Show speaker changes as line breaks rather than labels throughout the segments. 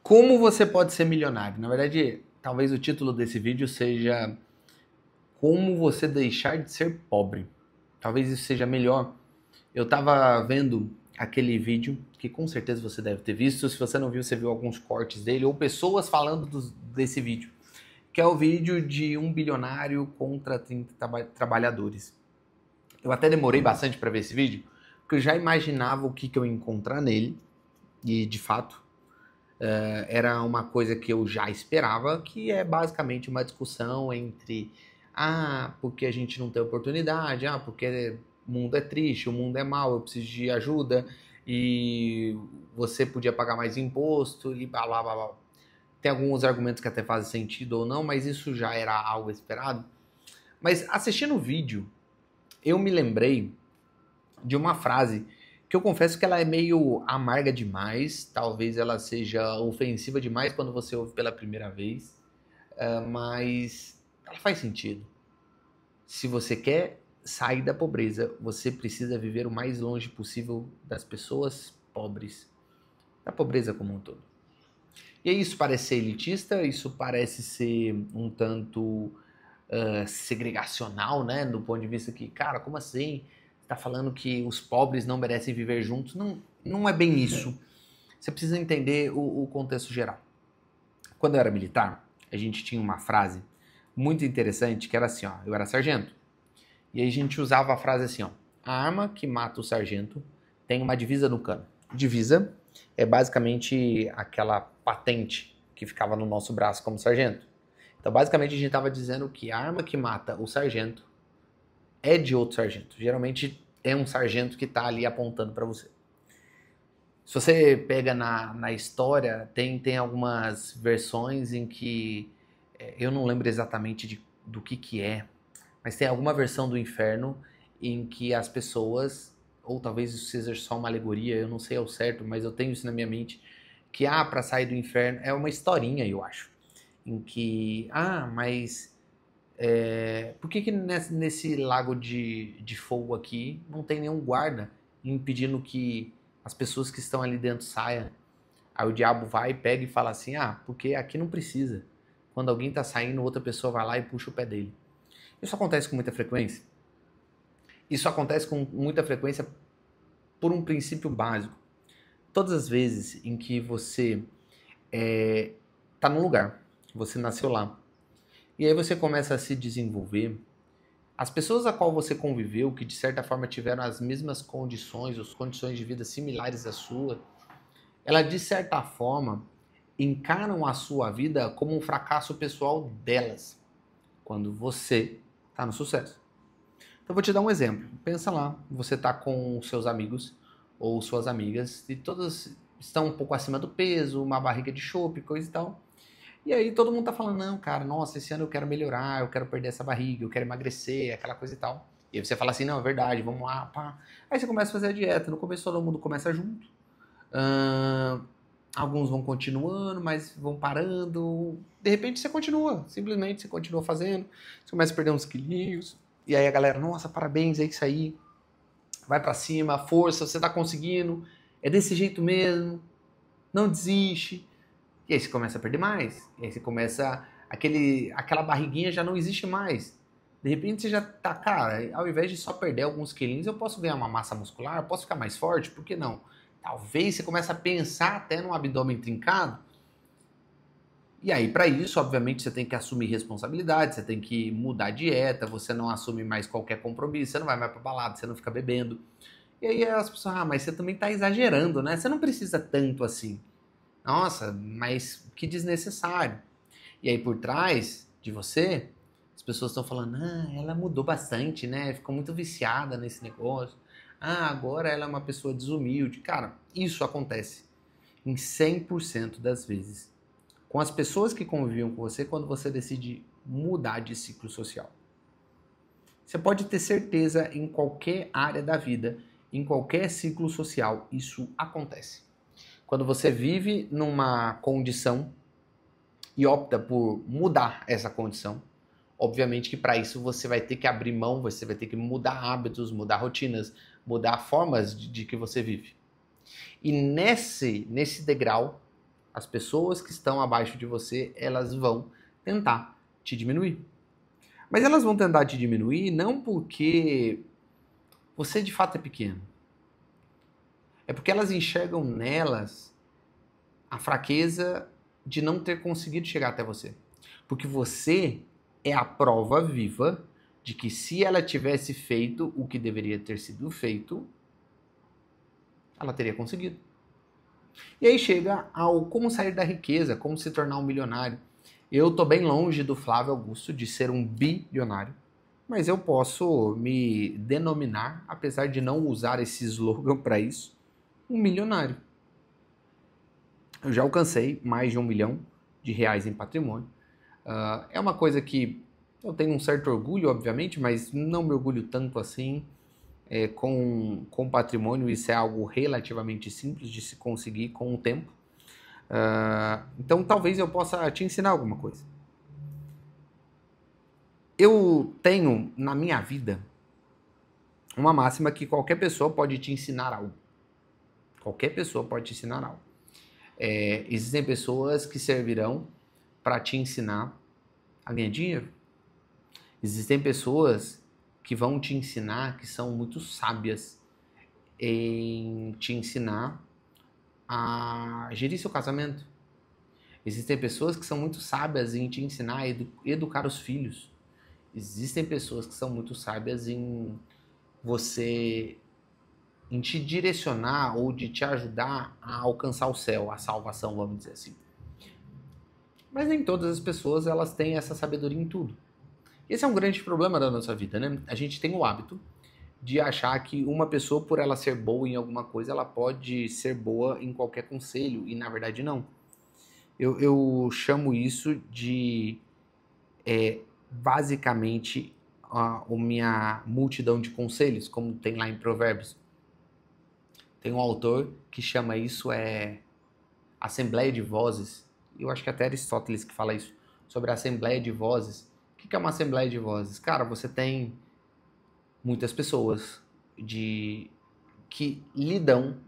Como você pode ser milionário? Na verdade, talvez o título desse vídeo seja Como você deixar de ser pobre. Talvez isso seja melhor. Eu estava vendo aquele vídeo que com certeza você deve ter visto. Se você não viu, você viu alguns cortes dele ou pessoas falando desse vídeo, que é o vídeo de um bilionário contra 30 trabalhadores. Eu até demorei bastante para ver esse vídeo, porque eu já imaginava o que eu ia encontrar nele e, de fato, era uma coisa que eu já esperava, que é basicamente uma discussão entre porque a gente não tem oportunidade, porque o mundo é triste, o mundo é mau, eu preciso de ajuda e você podia pagar mais imposto e blá blá blá blá. Tem alguns argumentos que até fazem sentido ou não, mas isso já era algo esperado. Mas assistindo o vídeo, eu me lembrei de uma frase que eu confesso que ela é meio amarga demais, talvez ela seja ofensiva demais quando você ouve pela primeira vez, mas ela faz sentido. Se você quer sair da pobreza, você precisa viver o mais longe possível das pessoas pobres, da pobreza como um todo. E aí isso parece ser elitista, isso parece ser um tanto segregacional, né? Do ponto de vista que, cara, como assim? Você tá falando que os pobres não merecem viver juntos? Não, não é bem isso. Você precisa entender o contexto geral. Quando eu era militar, a gente tinha uma frase muito interessante que era assim, ó, eu era sargento. E aí a gente usava a frase assim, ó, a arma que mata o sargento tem uma divisa no cano. Divisa é basicamente aquela patente que ficava no nosso braço como sargento. Então, basicamente, a gente estava dizendo que a arma que mata o sargento é de outro sargento. Geralmente é um sargento que está ali apontando para você. Se você pega na história, tem algumas versões em que eu não lembro exatamente do que é, mas tem alguma versão do inferno em que as pessoas, ou talvez isso seja só uma alegoria, eu não sei ao certo, mas eu tenho isso na minha mente, que para sair do inferno é uma historinha, eu acho, em que, mas por que nesse lago de fogo aqui não tem nenhum guarda impedindo que as pessoas que estão ali dentro saiam? Aí o diabo vai, pega e fala assim, porque aqui não precisa. Quando alguém está saindo, outra pessoa vai lá e puxa o pé dele. Isso acontece com muita frequência? Isso acontece com muita frequência por um princípio básico. Todas as vezes em que você está num lugar, você nasceu lá, e aí você começa a se desenvolver, as pessoas a qual você conviveu, que de certa forma tiveram as mesmas condições, ou condições de vida similares à sua, elas de certa forma encaram a sua vida como um fracasso pessoal delas, quando você está no sucesso. Então eu vou te dar um exemplo. Pensa lá, você está com seus amigos ou suas amigas e todas estão um pouco acima do peso, uma barriga de chope, coisa e tal. E aí todo mundo tá falando, não, cara, nossa, esse ano eu quero melhorar, eu quero perder essa barriga, eu quero emagrecer, aquela coisa e tal. E aí você fala assim, não, é verdade, vamos lá, pá. Aí você começa a fazer a dieta, no começo todo mundo começa junto. Alguns vão continuando, mas vão parando. De repente você continua, simplesmente você continua fazendo, você começa a perder uns quilinhos. E aí a galera, nossa, parabéns, é isso aí. Vai pra cima, força, você tá conseguindo. É desse jeito mesmo. Não desiste. E aí você começa a perder mais. E aí você começa... Aquela barriguinha já não existe mais. De repente você já tá... Cara, ao invés de só perder alguns quilinhos, eu posso ganhar uma massa muscular, eu posso ficar mais forte, por que não? Talvez você comece a pensar até num abdômen trincado. E aí, para isso, obviamente, você tem que assumir responsabilidade, você tem que mudar a dieta, você não assume mais qualquer compromisso, você não vai mais pra balada, você não fica bebendo. E aí as pessoas, mas você também tá exagerando, né? Você não precisa tanto assim. Nossa, mas que desnecessário. E aí por trás de você, as pessoas estão falando, ela mudou bastante, né? Ficou muito viciada nesse negócio. Agora ela é uma pessoa desumilde. Cara, isso acontece em 100% das vezes com as pessoas que conviviam com você quando você decide mudar de ciclo social. Você pode ter certeza em qualquer área da vida, em qualquer ciclo social, isso acontece. Quando você vive numa condição e opta por mudar essa condição, obviamente que para isso você vai ter que abrir mão, você vai ter que mudar hábitos, mudar rotinas, mudar formas de que você vive. E nesse degrau, As pessoas que estão abaixo de você, elas vão tentar te diminuir. Mas elas vão tentar te diminuir não porque você de fato é pequeno. É porque elas enxergam nelas a fraqueza de não ter conseguido chegar até você. Porque você é a prova viva de que se ela tivesse feito o que deveria ter sido feito, ela teria conseguido. E aí chega ao como sair da riqueza, como se tornar um milionário. Eu tô bem longe do Flávio Augusto de ser um bilionário, mas eu posso me denominar, apesar de não usar esse slogan para isso, um milionário. Eu já alcancei mais de R$ 1 milhão em patrimônio. É uma coisa que eu tenho um certo orgulho, obviamente, mas não me orgulho tanto assim. Com patrimônio, isso é algo relativamente simples de se conseguir com o tempo. Então, talvez eu possa te ensinar alguma coisa. Eu tenho, na minha vida, uma máxima que qualquer pessoa pode te ensinar algo. Qualquer pessoa pode te ensinar algo. Existem pessoas que servirão para te ensinar a ganhar dinheiro. Existem pessoas que vão te ensinar, que são muito sábias em te ensinar a gerir seu casamento. Existem pessoas que são muito sábias em te ensinar a educar os filhos. Existem pessoas que são muito sábias em te direcionar ou de te ajudar a alcançar o céu, a salvação, vamos dizer assim. Mas nem todas as pessoas elas têm essa sabedoria em tudo. Esse é um grande problema da nossa vida, né? A gente tem o hábito de achar que uma pessoa, por ela ser boa em alguma coisa, ela pode ser boa em qualquer conselho, e na verdade não. Eu chamo isso de, basicamente, a minha multidão de conselhos, como tem lá em Provérbios. Tem um autor que chama isso Assembleia de Vozes. Eu acho que até Aristóteles que fala isso, sobre a Assembleia de Vozes. O que é uma Assembleia de Vozes? Cara, você tem muitas pessoas que lhe dão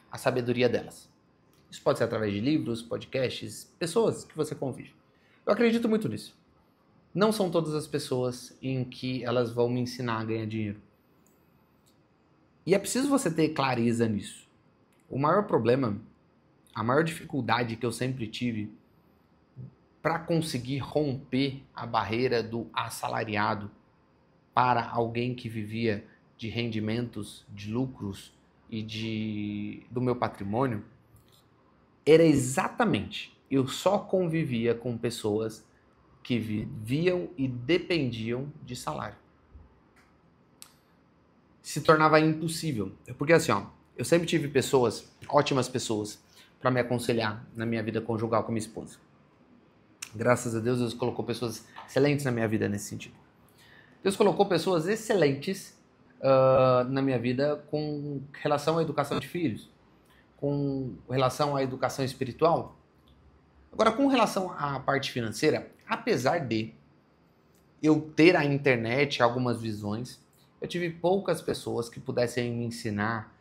a sabedoria delas. Isso pode ser através de livros, podcasts, pessoas que você convive. Eu acredito muito nisso. Não são todas as pessoas em que elas vão me ensinar a ganhar dinheiro. E é preciso você ter clareza nisso. O maior problema, a maior dificuldade que eu sempre tive para conseguir romper a barreira do assalariado para alguém que vivia de rendimentos, de lucros e do meu patrimônio, era exatamente, eu só convivia com pessoas que viviam e dependiam de salário. Se tornava impossível. Porque assim, eu sempre tive pessoas, ótimas pessoas, para me aconselhar na minha vida conjugal com a minha esposa. Graças a Deus, Deus colocou pessoas excelentes na minha vida nesse sentido. Deus colocou pessoas excelentes na minha vida com relação à educação de filhos, com relação à educação espiritual. Agora, com relação à parte financeira, apesar de eu ter a internet, algumas visões, eu tive poucas pessoas que pudessem me ensinar,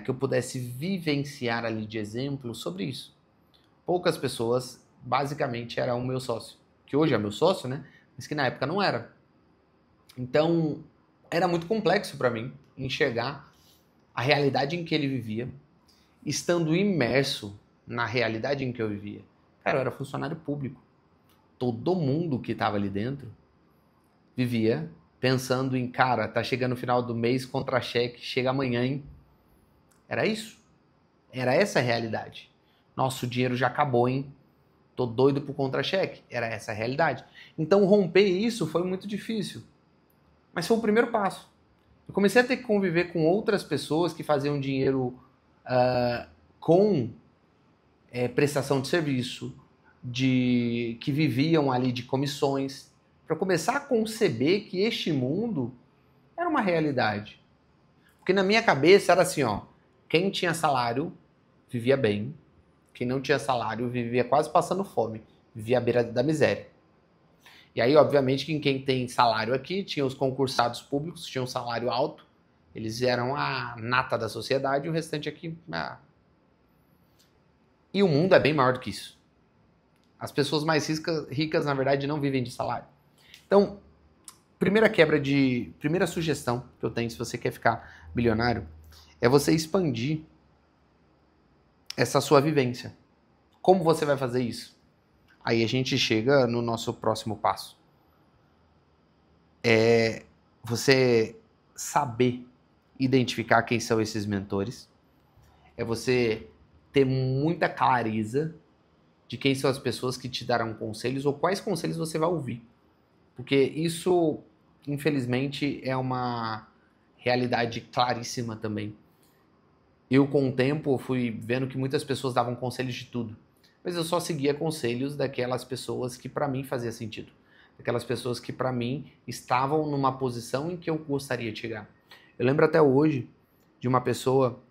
que eu pudesse vivenciar ali de exemplo sobre isso. Poucas pessoas, basicamente, era o meu sócio, que hoje é meu sócio, né? Mas que na época não era. Então, era muito complexo para mim enxergar a realidade em que ele vivia, estando imerso na realidade em que eu vivia. Cara, eu era funcionário público. Todo mundo que estava ali dentro vivia pensando em, cara, tá chegando o final do mês, contra-cheque, chega amanhã, hein? Era isso. Era essa a realidade. Nosso dinheiro já acabou, hein? Tô doido pro contra-cheque. Era essa a realidade. Então, romper isso foi muito difícil. Mas foi o primeiro passo. Eu comecei a ter que conviver com outras pessoas que faziam dinheiro com prestação de serviço, que viviam ali de comissões, para começar a conceber que este mundo era uma realidade. Porque na minha cabeça era assim, quem tinha salário vivia bem, quem não tinha salário vivia quase passando fome, vivia à beira da miséria. E aí, obviamente, que quem tem salário aqui, tinha os concursados públicos, tinham um salário alto, eles eram a nata da sociedade, e o restante aqui... E o mundo é bem maior do que isso. As pessoas mais ricas, na verdade, não vivem de salário. Então, primeira sugestão que eu tenho se você quer ficar bilionário é você expandir essa sua vivência. Como você vai fazer isso? Aí a gente chega no nosso próximo passo. É você saber identificar quem são esses mentores. É você ter muita clareza de quem são as pessoas que te darão conselhos ou quais conselhos você vai ouvir. Porque isso, infelizmente, é uma realidade claríssima também. Eu, com o tempo, fui vendo que muitas pessoas davam conselhos de tudo. Mas eu só seguia conselhos daquelas pessoas que para mim fazia sentido. Daquelas pessoas que para mim estavam numa posição em que eu gostaria de chegar. Eu lembro até hoje de uma pessoa,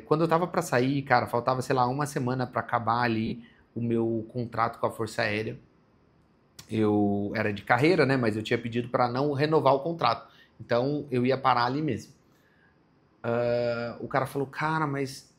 quando eu tava para sair, cara, faltava, sei lá, uma semana para acabar ali o meu contrato com a Força Aérea. Eu era de carreira, né? Mas eu tinha pedido para não renovar o contrato. Então eu ia parar ali mesmo. O cara falou, cara, mas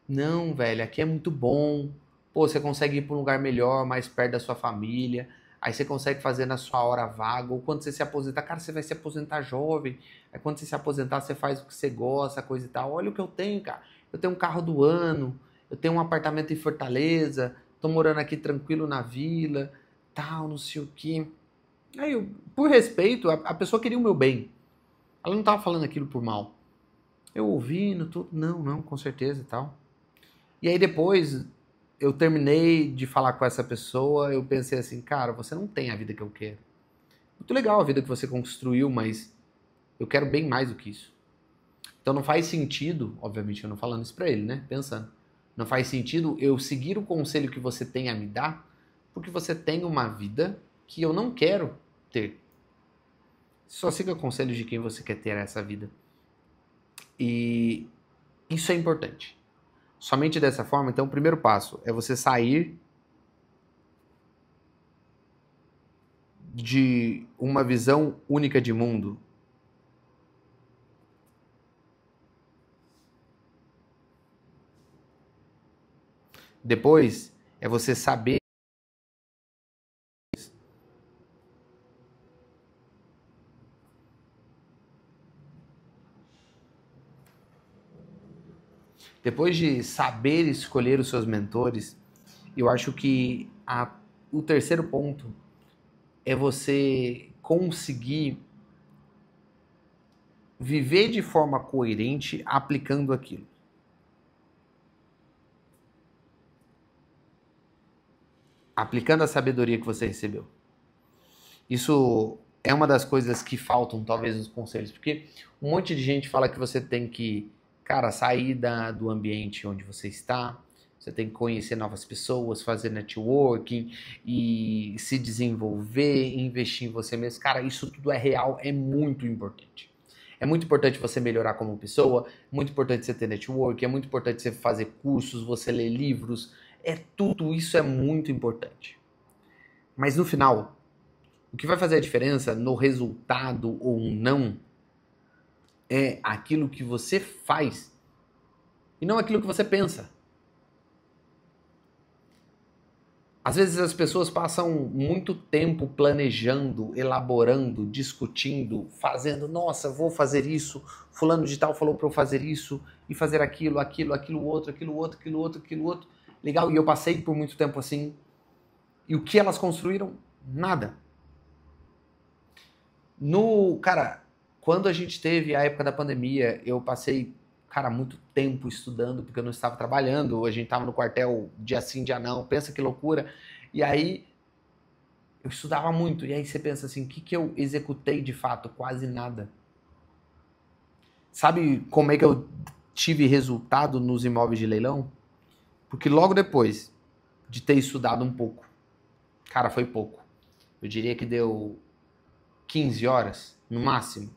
não, velho, aqui é muito bom. Pô, você consegue ir para um lugar melhor, mais perto da sua família. Aí você consegue fazer na sua hora vaga. Ou quando você se aposentar, cara, você vai se aposentar jovem. Aí quando você se aposentar, você faz o que você gosta, coisa e tal. Olha o que eu tenho, cara. Eu tenho um carro do ano. Eu tenho um apartamento em Fortaleza. Tô morando aqui tranquilo na vila. Tal, não sei o quê. Aí, por respeito, a pessoa queria o meu bem. Ela não tava falando aquilo por mal. Eu ouvindo, tudo. Não, com certeza e tal. E aí depois eu terminei de falar com essa pessoa, eu pensei assim, cara, você não tem a vida que eu quero. Muito legal a vida que você construiu, mas eu quero bem mais do que isso. Então não faz sentido, obviamente eu não falando isso pra ele, né? Pensando. Não faz sentido eu seguir o conselho que você tem a me dar, porque você tem uma vida que eu não quero ter. Só siga conselhos de quem você quer ter essa vida. E isso é importante. Somente dessa forma, então, o primeiro passo é você sair de uma visão única de mundo. Depois, é você saber. Depois de saber escolher os seus mentores, eu acho que o terceiro ponto é você conseguir viver de forma coerente aplicando aquilo. Aplicando a sabedoria que você recebeu. Isso é uma das coisas que faltam, talvez, nos conselhos, porque um monte de gente fala que você tem que, cara, sair do ambiente onde você está, você tem que conhecer novas pessoas, fazer networking e se desenvolver, investir em você mesmo. Cara, isso tudo é real, é muito importante. É muito importante você melhorar como pessoa, é muito importante você ter network, é muito importante você fazer cursos, você ler livros, tudo isso é muito importante. Mas no final, o que vai fazer a diferença no resultado ou não é aquilo que você faz e não aquilo que você pensa. Às vezes as pessoas passam muito tempo planejando, elaborando, discutindo, fazendo, nossa, vou fazer isso, fulano de tal falou para eu fazer isso e fazer aquilo, aquilo outro. Legal, e eu passei por muito tempo assim. E o que elas construíram? Nada. Cara, quando a gente teve a época da pandemia, eu passei, cara, muito tempo estudando, porque eu não estava trabalhando, a gente estava no quartel dia sim, dia não, pensa que loucura. E aí, eu estudava muito, e aí você pensa assim, o que eu executei de fato? Quase nada. Sabe como é que eu tive resultado nos imóveis de leilão? Porque logo depois de ter estudado um pouco, cara, foi pouco. Eu diria que deu 15 horas, no máximo.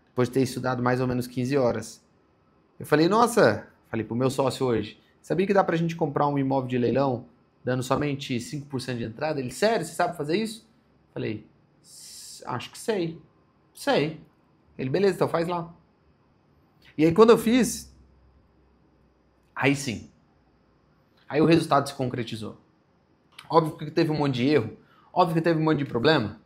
Depois de ter estudado mais ou menos 15 horas. Eu falei, nossa, falei pro meu sócio hoje, sabia que dá pra gente comprar um imóvel de leilão dando somente 5% de entrada? Ele, sério, você sabe fazer isso? Falei, acho que sei. Sei. Ele, beleza, então faz lá. E aí quando eu fiz, aí sim. Aí o resultado se concretizou. Óbvio que teve um monte de erro, óbvio que teve um monte de problema.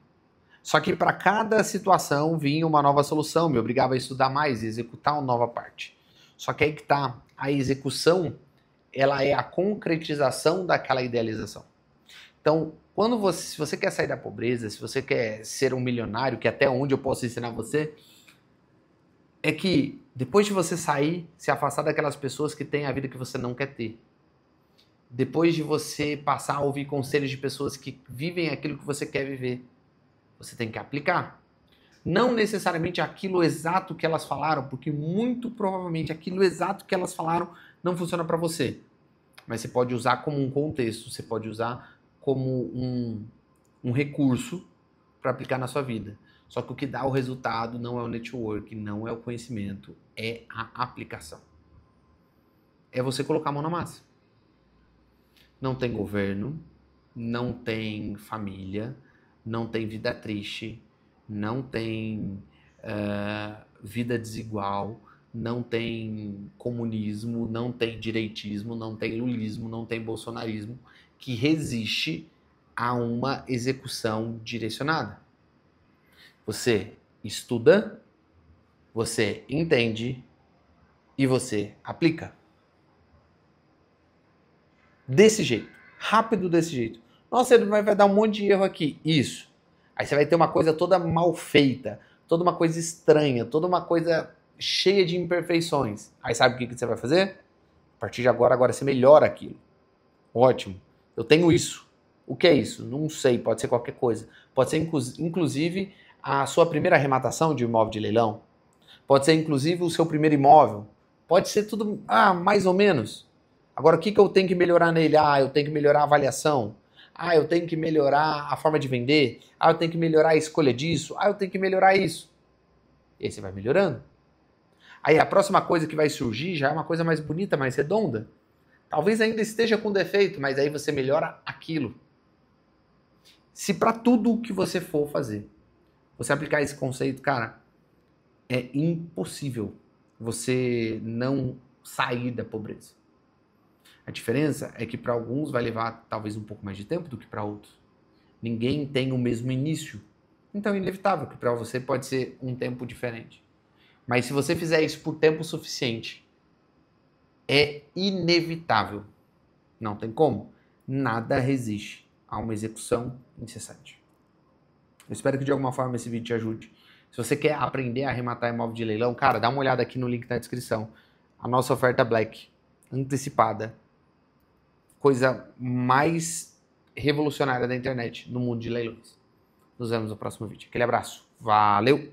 Só que para cada situação vinha uma nova solução, me obrigava a estudar mais e executar uma nova parte. Só que aí que tá, a execução, ela é a concretização daquela idealização. Então, se você quer sair da pobreza, se você quer ser um milionário, que até onde eu posso ensinar você, é que depois de você sair, se afastar daquelas pessoas que têm a vida que você não quer ter. Depois de você passar a ouvir conselhos de pessoas que vivem aquilo que você quer viver, você tem que aplicar. Não necessariamente aquilo exato que elas falaram, porque muito provavelmente aquilo exato que elas falaram não funciona para você. Mas você pode usar como um contexto, você pode usar como um recurso para aplicar na sua vida. Só que o que dá o resultado não é o network, não é o conhecimento, é a aplicação. É você colocar a mão na massa. Não tem governo, não tem família, não tem vida triste, não tem vida desigual, não tem comunismo, não tem direitismo, não tem lulismo, não tem bolsonarismo que resiste a uma execução direcionada. Você estuda, você entende e você aplica. Desse jeito, rápido desse jeito. Nossa, ele vai dar um monte de erro aqui. Isso. Aí você vai ter uma coisa toda mal feita, toda uma coisa estranha, toda uma coisa cheia de imperfeições. Aí sabe o que você vai fazer? A partir de agora você melhora aquilo. Ótimo. Eu tenho isso. O que é isso? Não sei, pode ser qualquer coisa. Pode ser inclusive a sua primeira arrematação de imóvel de leilão. Pode ser inclusive o seu primeiro imóvel. Pode ser tudo, mais ou menos. Agora, o que eu tenho que melhorar nele? Eu tenho que melhorar a avaliação. Eu tenho que melhorar a forma de vender. Eu tenho que melhorar a escolha disso. Eu tenho que melhorar isso. E aí você vai melhorando. Aí a próxima coisa que vai surgir já é uma coisa mais bonita, mais redonda. Talvez ainda esteja com defeito, mas aí você melhora aquilo. Se para tudo o que você for fazer, você aplicar esse conceito, cara, é impossível você não sair da pobreza. A diferença é que para alguns vai levar talvez um pouco mais de tempo do que para outros. Ninguém tem o mesmo início. Então é inevitável que para você pode ser um tempo diferente. Mas se você fizer isso por tempo suficiente, é inevitável. Não tem como. Nada resiste a uma execução incessante. Eu espero que de alguma forma esse vídeo te ajude. Se você quer aprender a arrematar imóvel de leilão, cara, dá uma olhada aqui no link na descrição. A nossa oferta Black, antecipada. Coisa mais revolucionária da internet no mundo de leilões. Nos vemos no próximo vídeo. Aquele abraço. Valeu!